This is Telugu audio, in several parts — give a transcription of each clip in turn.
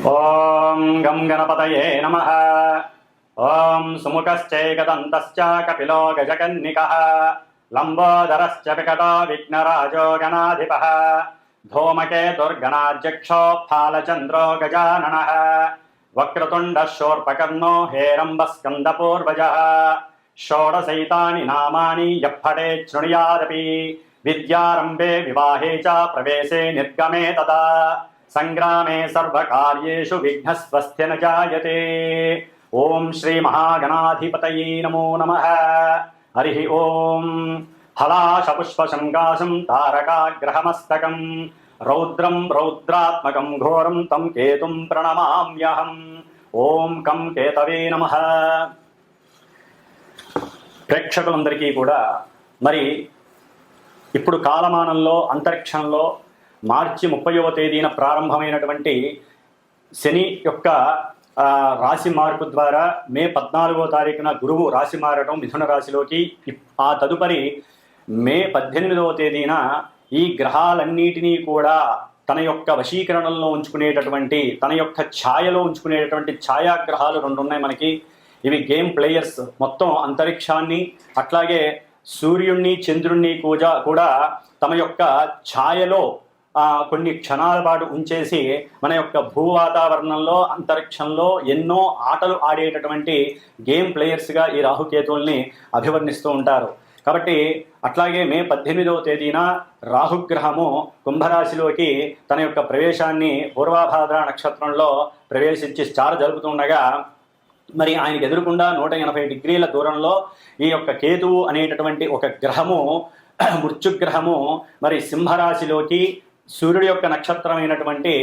ఓం గం గణపతయే నమః. ఓం సుముఖశ్చైకదంతశ్చ కపిలో గజకన్నికః లంబోదరశ్చ వికటో విఘ్నరాజో గణాధిపః ధూమకేతుర్గణాధ్యక్షో ఫాలచంద్రో గజాననః వక్రతుండః శూర్పకర్ణో హేరంబస్కందపూర్వజः షోడశైతాని నామాని యప్పఠేత్ శృణుయాదపి విద్యారంభే వివాహే చ ప్రవేశే నిర్గమే తదా సంగ్రామే సర్వకార్యేషు విఘ్నస్వస్తి న జాయతే. ఓం శ్రీ మహాగణాధిపతయే నమో నమః. హరి ఓం. హలాశపుష్పశంకాశం తారకాగ్రహమస్తకం రౌద్రం రౌద్రాత్మకం ఘోరం తం కేతుం ప్రణమామ్యహం. ఓం కం కేతవే నమః. ప్రేక్షకులందరికీ కూడా మరి ఇప్పుడు కాలమానంలో అంతరిక్షంలో మార్చి 30వ తేదీన ప్రారంభమైనటువంటి శని యొక్క రాశి మార్పు ద్వారా మే 14వ తారీఖున గురువు రాశి మారడం మిథున రాశిలోకి, ఆ తదుపరి మే 18వ తేదీన ఈ గ్రహాలన్నిటినీ కూడా తన యొక్క వశీకరణంలో ఉంచుకునేటటువంటి, తన యొక్క ఛాయలో ఉంచుకునేటటువంటి ఛాయాగ్రహాలు రెండు ఉన్నాయి మనకి. ఇవి గేమ్ ప్లేయర్స్ మొత్తం అంతరిక్షాన్ని అట్లాగే సూర్యుణ్ణి చంద్రుణ్ణి కూడా తమ యొక్క ఛాయలో కొన్ని క్షణాల పాటు ఉంచేసి మన యొక్క భూ వాతావరణంలో అంతరిక్షంలో ఎన్నో ఆటలు ఆడేటటువంటి గేమ్ ప్లేయర్స్గా ఈ రాహుకేతువుల్ని అభివర్ణిస్తూ ఉంటారు. కాబట్టి అట్లాగే మే 18వ తేదీన రాహుగ్రహము కుంభరాశిలోకి తన యొక్క ప్రవేశాన్ని పూర్వాభాద్ర నక్షత్రంలో ప్రవేశించి స్టార్ జరుపుతుండగా మరి ఆయనకు ఎదురుకుండా 180 డిగ్రీల దూరంలో ఈ యొక్క కేతువు అనేటటువంటి ఒక గ్రహము, మృత్యుగ్రహము మరి సింహరాశిలోకి సూర్యుడి యొక్క నక్షత్రమైనటువంటి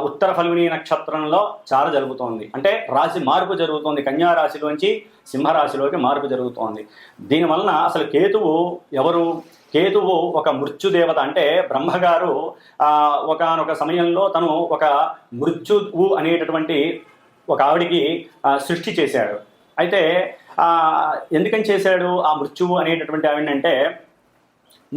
ఉత్తర ఫల్గుని నక్షత్రంలో చార జరుగుతోంది. అంటే రాశి మార్పు జరుగుతోంది, కన్యా రాశిలోంచి సింహరాశిలోకి మార్పు జరుగుతోంది. దీనివలన అసలు కేతువు ఎవరు? కేతువు ఒక మృత్యుదేవత. అంటే బ్రహ్మగారు ఒకానొక సమయంలో తను ఒక మృత్యువు అనేటటువంటి ఒక ఆవిడికి సృష్టి చేశాడు. అయితే ఎందుకని చేశాడు ఆ మృత్యువు అనేటటువంటి ఆవిడంటే,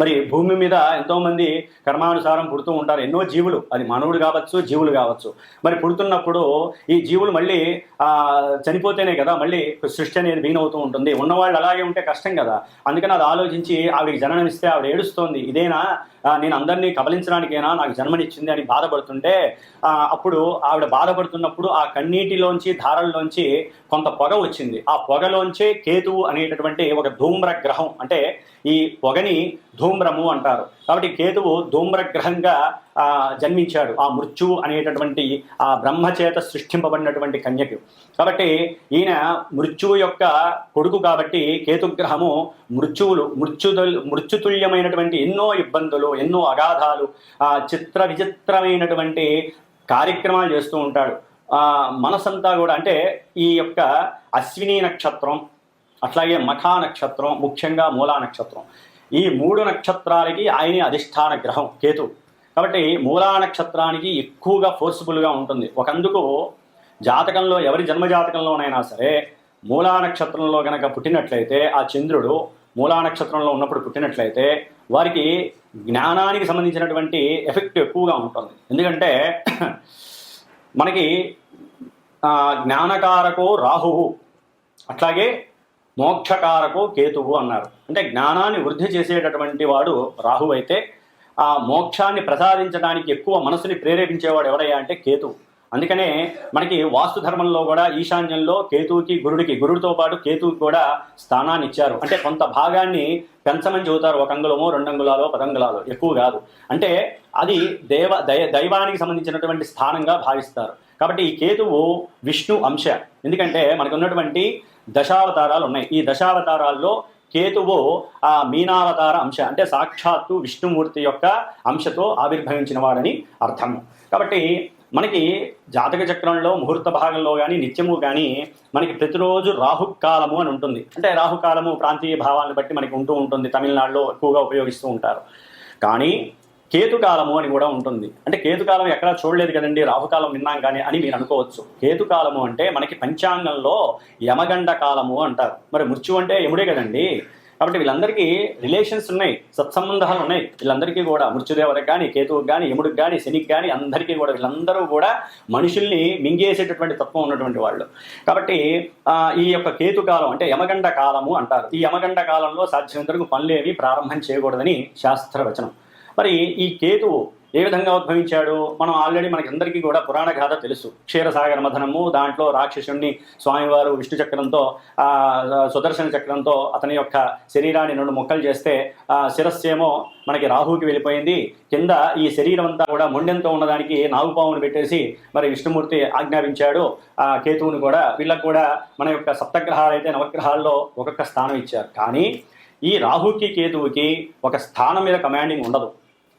మరి భూమి మీద ఎంతోమంది కర్మానుసారం పుడుతూ ఉంటారు, ఎన్నో జీవులు, అది మానవుడు కావచ్చు జీవులు కావచ్చు. మరి పుడుతున్నప్పుడు ఈ జీవులు మళ్ళీ చనిపోతేనే కదా మళ్ళీ సృష్టి అనేది వీణవుతూ ఉంటుంది. ఉన్నవాళ్ళు అలాగే ఉంటే కష్టం కదా. అందుకని అది ఆలోచించి ఆవిడికి జననమిస్తే ఆవిడ ఏడుస్తోంది, ఇదేనా నేను అందరినీ కబలించడానికేనా నాకు జన్మనిచ్చింది అని బాధపడుతుంటే, అప్పుడు ఆవిడ బాధపడుతున్నప్పుడు ఆ కన్నీటిలోంచి ధారల్లోంచి కొంత పొగ వచ్చింది. ఆ పొగలోంచే కేతువు అనేటటువంటి ఒక ధూమ్ర గ్రహం, అంటే ఈ పొగని ధూమ్రము అంటారు. కాబట్టి కేతువు ధూమ్రగ్రహంగా జన్మించాడు ఆ మృత్యువు అనేటటువంటి ఆ బ్రహ్మచేత సృష్టింపబడినటువంటి కన్యకు. కాబట్టి ఈయన మృత్యువు యొక్క కొడుకు కాబట్టి కేతుగ్రహము మృత్యుతుల్యమైనటువంటి ఎన్నో ఇబ్బందులు, ఎన్నో అగాధాలు, చిత్ర విచిత్రమైనటువంటి కార్యక్రమాలు చేస్తూ ఉంటాడు. మనసంతా కూడా అంటే ఈ యొక్క అశ్విని నక్షత్రం అట్లాగే మఖా నక్షత్రం, ముఖ్యంగా మూలా నక్షత్రం, ఈ 3 నక్షత్రాలకి ఆయన అధిష్టాన గ్రహం కేతు. కాబట్టి మూలా నక్షత్రానికి ఎక్కువగా ఫోర్స్ఫుల్గా ఉంటుంది. ఒకందుకు జాతకంలో ఎవరి జన్మజాతకంలోనైనా సరే మూలా నక్షత్రంలో కనుక పుట్టినట్లయితే, ఆ చంద్రుడు మూలా నక్షత్రంలో ఉన్నప్పుడు పుట్టినట్లయితే వారికి జ్ఞానానికి సంబంధించినటువంటి ఎఫెక్ట్ ఎక్కువగా ఉంటుంది. ఎందుకంటే మనకి జ్ఞానకారకో రాహువు, అట్లాగే మోక్షకారకో కేతువు అన్నారు. అంటే జ్ఞానాన్ని వృద్ధి చేసేటటువంటి వాడు రాహువు అయితే, ఆ మోక్షాన్ని ప్రసాదించడానికి ఎక్కువ మనసుని ప్రేరేపించేవాడు ఎవరయ్యా అంటే కేతువు. అందుకనే మనకి వాస్తు ధర్మంలో కూడా ఈశాన్యంలో కేతువుకి గురుడితో పాటు కేతువుకి కూడా స్థానాన్ని ఇచ్చారు. అంటే కొంత భాగాన్ని పెంచమని చెబుతారు, 1 అంగుళమో 2 అంగుళాలో 10 అంగుళాలు, ఎక్కువ కాదు. అంటే అది దైవానికి సంబంధించినటువంటి స్థానంగా భావిస్తారు. కాబట్టి ఈ కేతువు విష్ణు అంశ. ఎందుకంటే మనకు ఉన్నటువంటి దశావతారాలు ఉన్నాయి. ఈ దశావతారాల్లో కేతువు ఆ మీనావతార అంశ, అంటే సాక్షాత్తు విష్ణుమూర్తి యొక్క అంశతో ఆవిర్భవించిన వాడని అర్థము. కాబట్టి మనకి జాతక చక్రంలో ముహూర్త భాగంలో కానీ నిత్యము కానీ మనకి ప్రతిరోజు రాహుకాలము అని ఉంటుంది. అంటే రాహుకాలము ప్రాంతీయ భావాలను బట్టి మనకి ఉంటూ ఉంటుంది. తమిళనాడులో ఎక్కువగా ఉపయోగిస్తూ ఉంటారు. కానీ కేతుకాలము అని కూడా ఉంటుంది. అంటే కేతుకాలం ఎక్కడా చూడలేదు కదండి, రాహుకాలం విన్నాం కానీ అని మీరు అనుకోవచ్చు. కేతుకాలము అంటే మనకి పంచాంగంలో యమగండ కాలము అంటారు. మరి మృత్యు అంటే యముడే కదండి. కాబట్టి వీళ్ళందరికీ రిలేషన్స్ ఉన్నాయి, సత్సంబంధాలు ఉన్నాయి. వీళ్ళందరికీ కూడా మృత్యుదేవతకి కానీ, కేతువుకి కానీ, యముడికి కానీ, శనికి కానీ అందరికీ కూడా వీళ్ళందరూ కూడా మనుషుల్ని మింగేసేటటువంటి తత్వం ఉన్నటువంటి వాళ్ళు. కాబట్టి ఈ యొక్క కేతు కాలం అంటే యమగండ కాలము అంటారు. ఈ యమగండ కాలంలో సాధ్యమైనంత వరకు పనులేవి ప్రారంభం చేయకూడదని శాస్త్రవచనం. మరి ఈ కేతువు ఏ విధంగా ఉద్భవించాడు? మనం ఆల్రెడీ మనకి అందరికీ కూడా పురాణ గాథ తెలుసు. క్షీరసాగర మథనము, దాంట్లో రాక్షసుణ్ణి స్వామివారు విష్ణు చక్రంతో సుదర్శన చక్రంతో అతని యొక్క శరీరాన్ని 2 ముక్కలు చేస్తే శిరస్సేమో మనకి రాహుకి వెళ్ళిపోయింది. కింద ఈ శరీరం అంతా కూడా మొండెంతో ఉన్నదానికి నాగుపామును పెట్టేసి మరి విష్ణుమూర్తి ఆజ్ఞాపించాడు ఆ కేతువుని కూడా. వీళ్ళకు కూడా మన యొక్క సప్తగ్రహాలు అయితే నవగ్రహాల్లో ఒక్కొక్క స్థానం ఇచ్చారు. కానీ ఈ రాహుకి కేతువుకి ఒక స్థానం మీద కమాండింగ్ ఉండదు,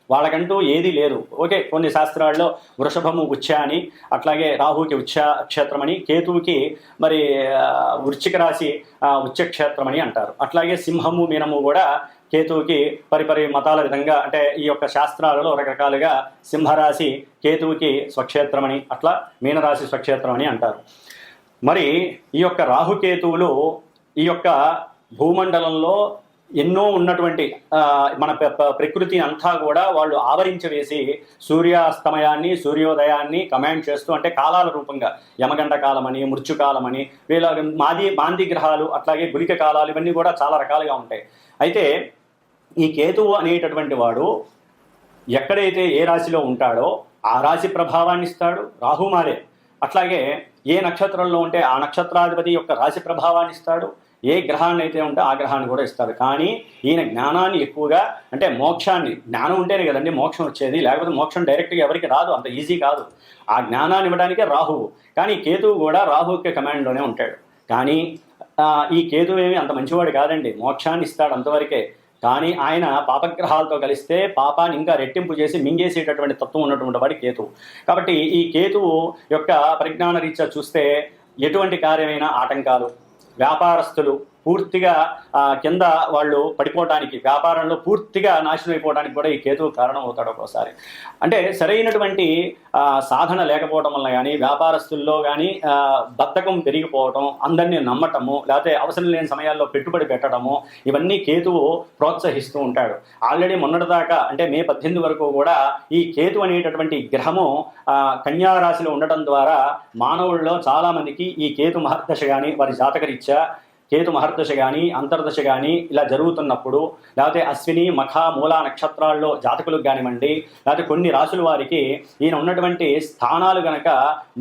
వాళ్ళకంటూ ఏది లేదు. ఓకే, కొన్ని శాస్త్రాల్లో వృషభము ఉచ్చ అని, అట్లాగే రాహుకి ఉచ్చ క్షేత్రం అని, కేతువుకి మరి వృశ్చిక రాశి ఉచ్చక్షేత్రం అని అంటారు. అట్లాగే సింహము మీనము కూడా కేతువుకి పరిపరి మతాల విధంగా అంటే ఈ యొక్క శాస్త్రాలలో రకరకాలుగా సింహరాశి కేతువుకి స్వక్షేత్రం అని, అట్లా మీనరాశి స్వక్షేత్రం అని అంటారు. మరి ఈ యొక్క రాహుకేతువులు ఈ యొక్క భూమండలంలో ఎన్నో ఉన్నటువంటి మన ప్రకృతి అంతా కూడా వాళ్ళు ఆవరించవేసి సూర్యాస్తమయాన్ని సూర్యోదయాన్ని కమాండ్ చేస్తూ, అంటే కాలాల రూపంగా యమగండ కాలమని, మృత్యుకాలమని, వీళ్ళ మాంది గ్రహాలు, అట్లాగే గులిక కాలాలు, ఇవన్నీ కూడా చాలా రకాలుగా ఉంటాయి. అయితే ఈ కేతువు అనేటటువంటి వాడు ఎక్కడైతే ఏ రాశిలో ఉంటాడో ఆ రాశి ప్రభావాన్ని ఇస్తాడు. రాహుమాలే అట్లాగే ఏ నక్షత్రంలో ఉంటే ఆ నక్షత్రాధిపతి యొక్క రాశి ప్రభావాన్ని ఇస్తాడు. ఏ గ్రహాన్ని అయితే ఉంటే ఆ గ్రహాన్ని కూడా ఇస్తాడు. కానీ ఈయన జ్ఞానాన్ని ఎక్కువగా, అంటే మోక్షాన్ని, జ్ఞానం ఉంటేనే కదండి మోక్షం వచ్చేది, లేకపోతే మోక్షం డైరెక్ట్గా ఎవరికి రాదు, అంత ఈజీ కాదు. ఆ జ్ఞానాన్ని ఇవ్వడానికే రాహువు. కానీ కేతువు కూడా రాహువుకి కమాండ్లోనే ఉంటాడు. కానీ ఈ కేతువు ఏమి అంత మంచివాడు కాదండి, మోక్షాన్ని ఇస్తాడు అంతవరకే. కానీ ఆయన పాపగ్రహాలతో కలిస్తే పాపాన్ని ఇంకా రెట్టింపు చేసి మింగేసేటటువంటి తత్వం ఉన్నటువంటి వాడి కేతువు. కాబట్టి ఈ కేతువు యొక్క పరిజ్ఞాన రీత్యా చూస్తే ఎటువంటి కార్యమైన ఆటంకాలు, వ్యాపారస్తులు పూర్తిగా కింద వాళ్ళు పడిపోవడానికి, వ్యాపారంలో పూర్తిగా నాశనం అయిపోవడానికి కూడా ఈ కేతువు కారణం అవుతాడు ఒక్కోసారి. అంటే సరైనటువంటి సాధన లేకపోవడం వల్ల కానీ, వ్యాపారస్తుల్లో కానీ బద్ధకం పెరిగిపోవటం, అందరినీ నమ్మటము, లేకపోతే అవసరం లేని సమయాల్లో పెట్టుబడి పెట్టడము, ఇవన్నీ కేతువు ప్రోత్సహిస్తూ ఉంటాడు. ఆల్రెడీ మొన్నటిదాకా అంటే మే 18 వరకు కూడా ఈ కేతు అనేటటువంటి గ్రహము కన్యారాశిలో ఉండటం ద్వారా మానవుల్లో చాలామందికి ఈ కేతు మహర్దశ కానీ, వారి జాతకరీత్యా కేతు మహర్దశ కానీ, అంతర్దశ కానీ ఇలా జరుగుతున్నప్పుడు, లేకపోతే అశ్విని మఖ మూల నక్షత్రాల్లో జాతకులకు కానివ్వండి, లేకపోతే కొన్ని రాశుల వారికి ఈయన ఉన్నటువంటి స్థానాలు గనక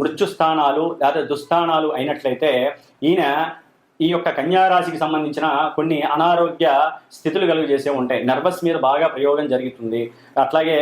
మృత్యు స్థానాలు లేకపోతే దుస్థానాలు అయినట్లయితే ఈయన ఈ యొక్క కన్యారాశికి సంబంధించిన కొన్ని అనారోగ్య స్థితులు కలుగజేసే ఉంటాయి. నర్వస్ మీద బాగా ప్రయోగం జరుగుతుంది. అట్లాగే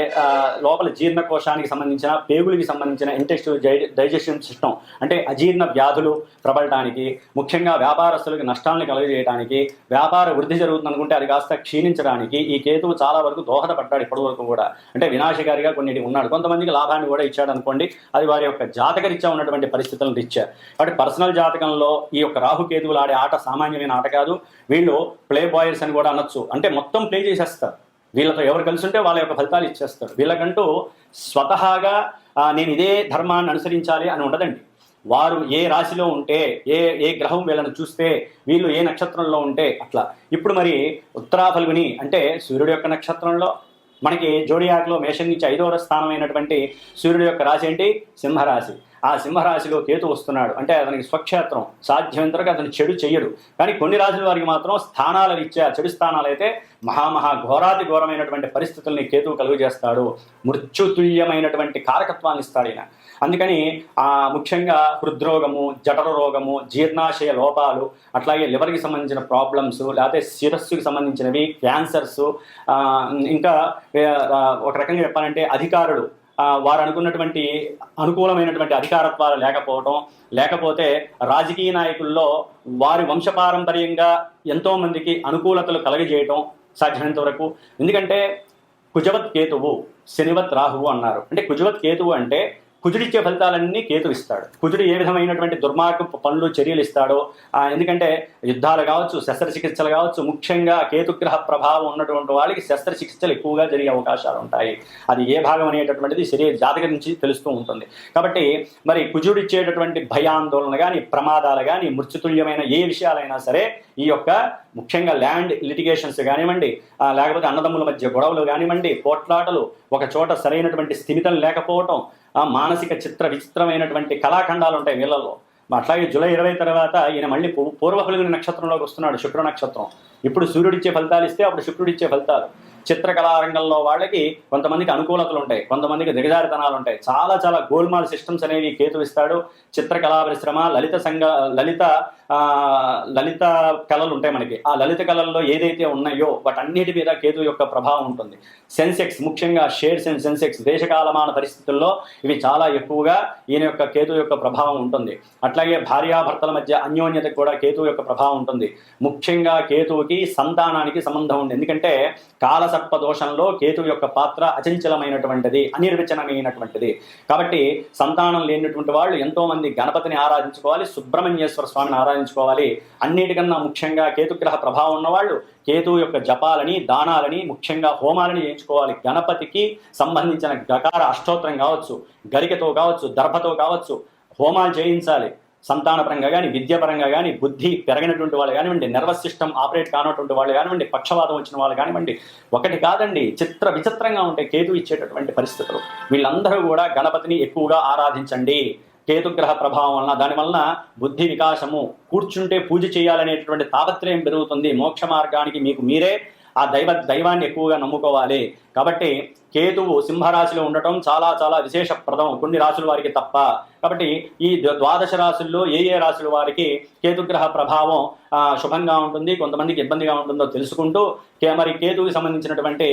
లోపల జీర్ణకోశానికి సంబంధించిన, పేగులకి సంబంధించిన ఇంటెస్టివ్ డైజెషన్ సిస్టమ్ అంటే అజీర్ణ వ్యాధులు ప్రబలటానికి, ముఖ్యంగా వ్యాపారస్తులకు నష్టాలను కలుగజేయడానికి, వ్యాపార వృద్ధి జరుగుతుంది అనుకుంటే అది కాస్త క్షీణించడానికి ఈ కేతువు చాలా వరకు దోహదపడ్డాడు ఇప్పటి వరకు కూడా. అంటే వినాశకారిగా కొన్నిటి ఉన్నాడు. కొంతమందికి లాభాన్ని కూడా ఇచ్చాడు అనుకోండి, అది వారి యొక్క జాతకరీత్యా ఉన్నటువంటి పరిస్థితులను ఇచ్చారు. కాబట్టి పర్సనల్ జాతకంలో ఈ యొక్క రాహుకేతువుల ఆట సామాన్యమైన ఆట కాదు. వీళ్ళు ప్లే బాయర్స్ అని కూడా అనొచ్చు. అంటే మొత్తం ప్లే చేసేస్తారు. వీళ్ళతో ఎవరు కలిసి ఉంటే వాళ్ళ యొక్క ఫలితాలు ఇచ్చేస్తారు. వీళ్ళకంటూ స్వతహాగా నేను ఇదే ధర్మాన్ని అనుసరించాలి అని ఉండదండి. వారు ఏ రాశిలో ఉంటే, ఏ గ్రహం వీళ్ళని చూస్తే, వీళ్ళు ఏ నక్షత్రంలో ఉంటే అట్లా. ఇప్పుడు మరి ఉత్తరాఫల్గుని అంటే సూర్యుడు యొక్క నక్షత్రంలో మనకి జోడియాక్లో మేషం నుంచి 5వ స్థానం అయినటువంటి సూర్యుడు యొక్క రాశి ఏంటి? సింహరాశి. ఆ సింహరాశిలో కేతు వస్తున్నాడు అంటే అతనికి స్వక్షేత్రం. సాధ్యమైనంతవరకు అతను చెడు చెయ్యడు. కానీ కొన్ని రాశుల వారికి మాత్రం స్థానాల రీత్యా చెడు స్థానాలు అయితే ఘోరాతి ఘోరమైనటువంటి పరిస్థితుల్ని కేతువు కలుగజేస్తాడు. మృత్యుతుల్యమైనటువంటి కారకత్వాన్ని ఇస్తాడు ఈయన. అందుకని ముఖ్యంగా హృద్రోగము, జఠర రోగము, జీర్ణాశయ లోపాలు, అట్లాగే లివర్కి సంబంధించిన ప్రాబ్లమ్స్, లేకపోతే శిరస్సుకి సంబంధించినవి, క్యాన్సర్స్, ఇంకా ఒక రకంగా చెప్పాలంటే అధికారులు వారు అనుకున్నటువంటి అనుకూలమైనటువంటి అధికారత్వాలు లేకపోవటం, లేకపోతే రాజకీయ నాయకుల్లో వారి వంశపారంపర్యంగా ఎంతోమందికి అనుకూలతలు కలగజేయటం సాధ్యమైనంత వరకు. ఎందుకంటే కుజవత్ కేతువు శనివత్ రాహువు అన్నారు. అంటే కుజవత్ కేతువు అంటే కుజుడిచ్చే ఫలితాలన్నీ కేతు ఇస్తాడు. కుజుడు ఏ విధమైనటువంటి దుర్మార్గపు పనులు చర్యలు ఇస్తాడో, ఎందుకంటే యుద్ధాలు కావచ్చు, శస్త్రచికిత్సలు కావచ్చు, ముఖ్యంగా కేతుగ్రహ ప్రభావం ఉన్నటువంటి వాళ్ళకి శస్త్రచికిత్సలు ఎక్కువగా జరిగే అవకాశాలు ఉంటాయి. అది ఏ భాగం అనేటటువంటిది శరీర జాతకం నుంచి తెలుస్తూ ఉంటుంది. కాబట్టి మరి కుజుడు ఇచ్చేటటువంటి భయాందోళన కానీ, ప్రమాదాలు కానీ, మృత్యుతుల్యమైన ఏ విషయాలైనా సరే, ఈ యొక్క ముఖ్యంగా ల్యాండ్ లిటిగేషన్స్ కానివ్వండి, లేకపోతే అన్నదమ్ముల మధ్య గొడవలు కానివ్వండి, పోట్లాటలు, ఒక చోట సరైనటువంటి స్థిమితం లేకపోవటం, మానసిక చిత్ర విచిత్రమైనటువంటి కళాఖండాలు ఉంటాయి వీళ్ళల్లో. అట్లాగే జూలై 20 తర్వాత ఈయన మళ్ళీ పూర్వ ఫల్గుని నక్షత్రంలోకి వస్తున్నాడు, శుక్ర నక్షత్రం. ఇప్పుడు సూర్యుడిచ్చే ఫలితాలు ఇస్తే అప్పుడు శుక్రుడిచ్చే ఫలితాలు. చిత్రకళారంగంలో వాళ్ళకి కొంతమందికి అనుకూలతలు ఉంటాయి, కొంతమందికి దిగజారితనాలు ఉంటాయి. చాలా చాలా గోల్మాల్ సిస్టమ్స్ అనేవి కేతు ఇస్తాడు. చిత్రకళా పరిశ్రమ, లలిత కళలు ఉంటాయి మనకి. ఆ లలిత కళల్లో ఏదైతే ఉన్నాయో వాటన్నిటి మీద కేతు యొక్క ప్రభావం ఉంటుంది. సెన్సెక్స్, ముఖ్యంగా షేర్స్ అండ్ సెన్సెక్స్, దేశకాలమాన పరిస్థితుల్లో ఇవి చాలా ఎక్కువగా ఈయన యొక్క కేతు యొక్క ప్రభావం ఉంటుంది. అట్లాగే భార్యాభర్తల మధ్య అన్యోన్యతకు కూడా కేతు యొక్క ప్రభావం ఉంటుంది. ముఖ్యంగా కేతువుకి సంతానానికి సంబంధం ఉంది. ఎందుకంటే కాలసర్ప దోషంలో కేతు యొక్క పాత్ర అచంచలమైనటువంటిది, అనిర్వచనమైనటువంటిది. కాబట్టి సంతానం లేనటువంటి వాళ్ళు ఎంతోమంది గణపతిని ఆరాధించుకోవాలి, సుబ్రహ్మణ్యేశ్వర స్వామిని ఆరాధించుకోవాలి. అన్నిటికన్నా ముఖ్యంగా కేతుగ్రహ ప్రభావం ఉన్నవాళ్ళు కేతువు యొక్క జపాలని, దానాలని, ముఖ్యంగా హోమాలని చేయించుకోవాలి. గణపతికి సంబంధించిన గకార అష్టోత్తరం కావచ్చు, గరికతో కావచ్చు, దర్భతో కావచ్చు, హోమాలు చేయించాలి. సంతానపరంగా కానీ, విద్యాపరంగా కానీ, బుద్ధి పెరగినటువంటి వాళ్ళు కానివ్వండి, నర్వస్ సిస్టమ్ ఆపరేట్ కానటువంటి వాళ్ళు కానివ్వండి, పక్షవాతం వచ్చిన వాళ్ళు కానివ్వండి, ఒకటి కాదండి, చిత్ర విచిత్రంగా ఉంటాయి కేతు ఇచ్చేటటువంటి పరిస్థితులు. వీళ్ళందరూ కూడా గణపతిని ఎక్కువగా ఆరాధించండి. కేతుగ్రహ ప్రభావం వలన, దానివలన బుద్ధి వికాసము, కూర్చుంటే పూజ చేయాలనేటువంటి తాపత్రయం పెరుగుతుంది. మోక్ష మార్గానికి మీకు మీరే ఆ దైవాన్ని ఎక్కువగా నమ్ముకోవాలి. కాబట్టి కేతువు సింహరాశిలో ఉండటం చాలా చాలా విశేషప్రదం, కొన్ని రాశుల వారికి తప్ప. కాబట్టి ఈ 12 రాశుల్లో ఏ రాశుల వారికి కేతుగ్రహ ప్రభావం శుభంగా ఉంటుంది, కొంతమందికి ఇబ్బందిగా ఉంటుందో తెలుసుకుంటూ, మరి కేతువుకి సంబంధించినటువంటి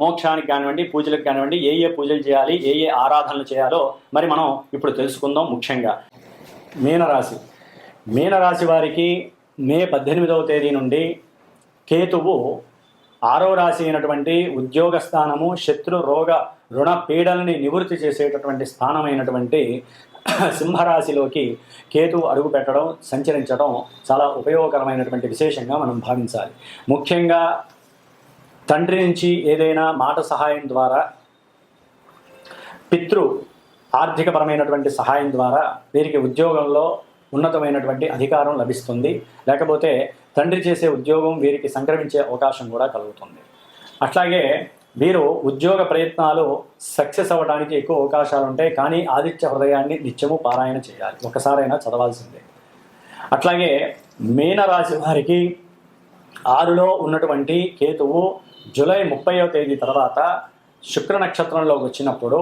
మోక్షానికి కానివ్వండి, పూజలకు కానివ్వండి, ఏ పూజలు చేయాలి, ఏ ఆరాధనలు చేయాలో మరి మనం ఇప్పుడు తెలుసుకుందాం. ముఖ్యంగా మీనరాశి వారికి మే 18వ తేదీ నుండి కేతువు 6వ రాశి అయినటువంటి ఉద్యోగ స్థానము, శత్రు రోగ రుణ పీడల్ని నివృత్తి చేసేటటువంటి స్థానమైనటువంటి సింహరాశిలోకి కేతువు అడుగు పెట్టడం, సంచరించడం చాలా ఉపయోగకరమైనటువంటి విశేషంగా మనం భావించాలి. ముఖ్యంగా తండ్రి నుంచి ఏదైనా మాట సహాయం ద్వారా, ఆర్థికపరమైనటువంటి సహాయం ద్వారా వీరికి ఉద్యోగంలో ఉన్నతమైనటువంటి అధికారం లభిస్తుంది. లేకపోతే తండ్రి చేసే ఉద్యోగం వీరికి సంక్రమించే అవకాశం కూడా కలుగుతుంది. అట్లాగే వీరు ఉద్యోగ ప్రయత్నాలు సక్సెస్ అవ్వడానికి ఎక్కువ అవకాశాలు ఉంటాయి. కానీ ఆదిత్య హృదయాన్ని నిత్యము పారాయణ చేయాలి, ఒకసారైనా చదవాల్సిందే. అట్లాగే మీనరాశి వారికి 6లో ఉన్నటువంటి కేతువు జూలై 30వ తేదీ తర్వాత శుక్ర నక్షత్రంలోకి వచ్చినప్పుడు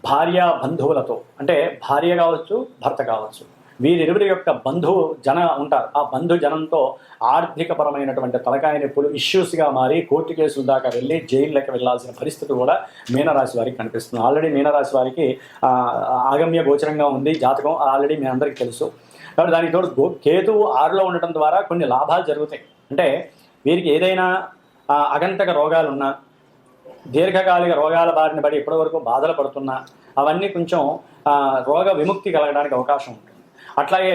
భార్యా బంధువులతో, అంటే భార్య కావచ్చు, భర్త కావచ్చు, వీరిరువురి యొక్క బంధువు జన ఉంటారు. ఆ బంధు జనంతో ఆర్థికపరమైనటువంటి తలకాయ నొప్పులు ఇష్యూస్గా మారి కోర్టు కేసుల దాకా వెళ్ళి జైల్లోకి వెళ్ళాల్సిన పరిస్థితి కూడా మీనరాశి వారికి కనిపిస్తుంది. ఆల్రెడీ మీనరాశి వారికి ఆగమ్య గోచరంగా ఉంది జాతకం, ఆల్రెడీ మీ అందరికీ తెలుసు. కాబట్టి దానికి తోడు కేతువు 6లో ఉండటం ద్వారా కొన్ని లాభాలు జరుగుతాయి. అంటే వీరికి ఏదైనా అగంతక రోగాలున్నా, దీర్ఘకాలిక రోగాల బారిన పడి ఇప్పటివరకు బాధలు పడుతున్నా అవన్నీ కొంచెం రోగ విముక్తి కలగడానికి అవకాశం ఉంటుంది. అట్లాగే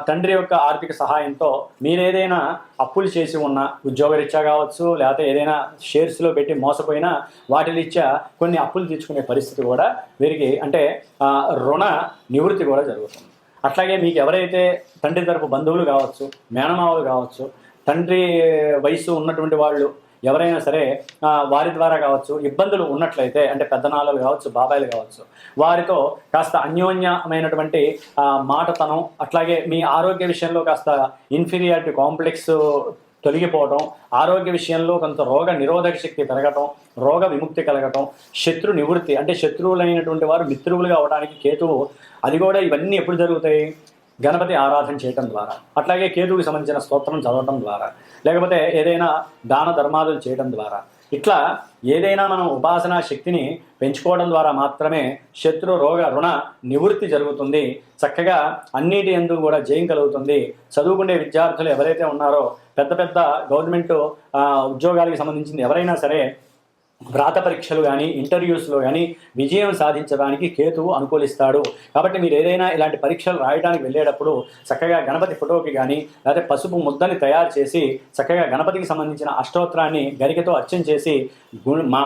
తండ్రి యొక్క ఆర్థిక సహాయంతో మీరేదైనా అప్పులు చేసి ఉన్న, ఉద్యోగరీత్యా కావచ్చు, లేకపోతే ఏదైనా షేర్స్లో పెట్టి మోసపోయినా వాటి రీత్యా కొన్ని అప్పులు తీర్చుకునే పరిస్థితి కూడా వీరికి, అంటే రుణ నివృత్తి కూడా జరుగుతుంది. అట్లాగే మీకు ఎవరైతే తండ్రి తరపు బంధువులు కావచ్చు, మేనమావులు కావచ్చు, తండ్రి వయసు ఉన్నటువంటి వాళ్ళు ఎవరైనా సరే వారి ద్వారా కావచ్చు ఇబ్బందులు ఉన్నట్లయితే, అంటే పెద్దనాన్నలు కావచ్చు, బాబాయిలు కావచ్చు, వారితో కాస్త అన్యోన్యమైనటువంటి మాటతనం, అట్లాగే మీ ఆరోగ్య విషయంలో కాస్త ఇన్ఫీరియారిటీ కాంప్లెక్స్ తొలగిపోవటం, ఆరోగ్య విషయంలో కొంత రోగ నిరోధక శక్తి పెరగటం, రోగ విముక్తి కలగటం, శత్రు నివృత్తి, అంటే శత్రువులైనటువంటి వారు మిత్రువులుగా అవడానికి కేతువు, అది కూడా ఇవన్నీ ఎప్పుడు జరుగుతాయి? గణపతి ఆరాధన చేయటం ద్వారా, అట్లాగే కేతువుకి సంబంధించిన స్తోత్రం చదవటం ద్వారా, లేకపోతే ఏదైనా దాన ధర్మాలు చేయడం ద్వారా, ఇట్లా ఏదైనా మనం ఉపాసనా శక్తిని పెంచుకోవడం ద్వారా మాత్రమే శత్రు రోగ రుణ నివృత్తి జరుగుతుంది. చక్కగా అన్నిటి యందు కూడా జయం కలుగుతుంది. చదువుకునే విద్యార్థులు ఎవరైతే ఉన్నారో, పెద్ద పెద్ద గవర్నమెంట్ ఉద్యోగాలకు సంబంధించింది ఎవరైనా సరే వ్రాత పరీక్షలు కానీ ఇంటర్వ్యూస్లో కానీ విజయం సాధించడానికి కేతువు అనుకూలిస్తాడు. కాబట్టి మీరు ఏదైనా ఇలాంటి పరీక్షలు రాయడానికి వెళ్ళేటప్పుడు చక్కగా గణపతి ఫోటోకి కానీ లేకపోతే పసుపు ముద్దని తయారు చేసి చక్కగా గణపతికి సంబంధించిన అష్టోత్తరాన్ని గరికతో అర్చన చేసి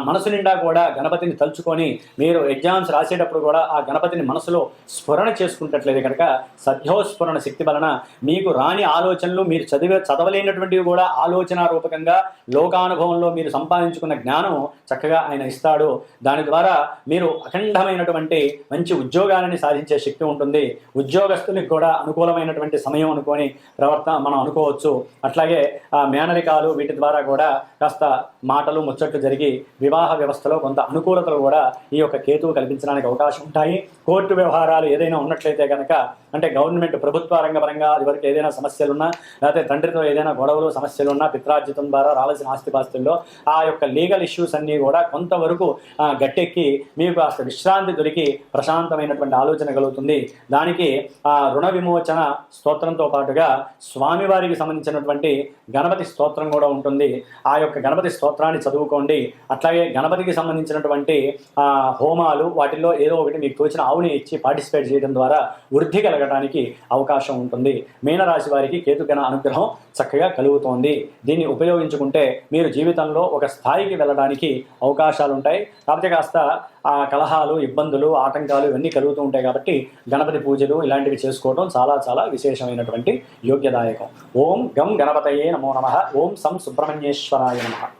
మనసు నిండా కూడా గణపతిని తలుచుకొని మీరు ఎగ్జామ్స్ రాసేటప్పుడు కూడా ఆ గణపతిని మనసులో స్ఫురణ చేసుకుంటట్లేదు కనుక సద్యోస్ఫురణ శక్తి వలన మీకు రాని ఆలోచనలు మీరు చదవలేనటువంటివి కూడా ఆలోచన రూపకంగా లోకానుభవంలో మీరు సంపాదించుకున్న జ్ఞానం చక్కగా ఆయన ఇస్తాడు. దాని ద్వారా మీరు అఖండమైనటువంటి మంచి ఉద్యోగాలని సాధించే శక్తి ఉంటుంది. ఉద్యోగస్తులకు కూడా అనుకూలమైనటువంటి సమయం అనుకొని మనం అనుకోవచ్చు. అట్లాగే మేనరికాలు వీటి ద్వారా కూడా కాస్త మాటలు ముచ్చట్లు జరిగి వివాహ వ్యవస్థలో కొంత అనుకూలతలు కూడా ఈ యొక్క కేతువు కల్పించడానికి అవకాశం ఉంటాయి. కోర్టు వ్యవహారాలు ఏదైనా ఉన్నట్లయితే కనుక అంటే గవర్నమెంట్ ప్రభుత్వ రంగపరంగా అది వరకు ఏదైనా సమస్యలున్నా లేకపోతే తండ్రితో ఏదైనా గొడవలు సమస్యలున్నా పిత్రార్జితం ద్వారా రావాల్సిన ఆస్తిపాస్తుల్లో ఆ యొక్క లీగల్ ఇష్యూస్ అన్నీ కూడా కొంతవరకు గట్టెక్కి మీకు కాస్త విశ్రాంతి దొరికి ప్రశాంతమైనటువంటి ఆలోచన కలుగుతుంది. దానికి రుణ విమోచన స్తోత్రంతో పాటుగా స్వామివారికి సంబంధించినటువంటి గణపతి స్తోత్రం కూడా ఉంటుంది. ఆ యొక్క గణపతి స్తోత్రాన్ని చదువుకోండి. అట్లాగే గణపతికి సంబంధించినటువంటి హోమాలు వాటిల్లో ఏదో ఒకటి మీకు తోచిన ఆవుని ఇచ్చి పార్టిసిపేట్ చేయడం ద్వారా వృద్ధి కలగడానికి అవకాశం ఉంటుంది. మీనరాశి వారికి కేతుగణ అనుగ్రహం చక్కగా కలుగుతోంది. దీన్ని ఉపయోగించుకుంటే మీరు జీవితంలో ఒక స్థాయికి వెళ్ళడానికి అవకాశాలు ఉంటాయి. కాకపోతే కాస్త కలహాలు, ఇబ్బందులు, ఆటంకాలు ఇవన్నీ కలుగుతూ ఉంటాయి. కాబట్టి గణపతి పూజలు ఇలాంటివి చేసుకోవడం చాలా చాలా విశేషమైనటువంటి యోగ్యదాయకం. ఓం గం గణపతయే నమో నమః. ఓం సం సుబ్రహ్మణ్యేశ్వరాయ నమః.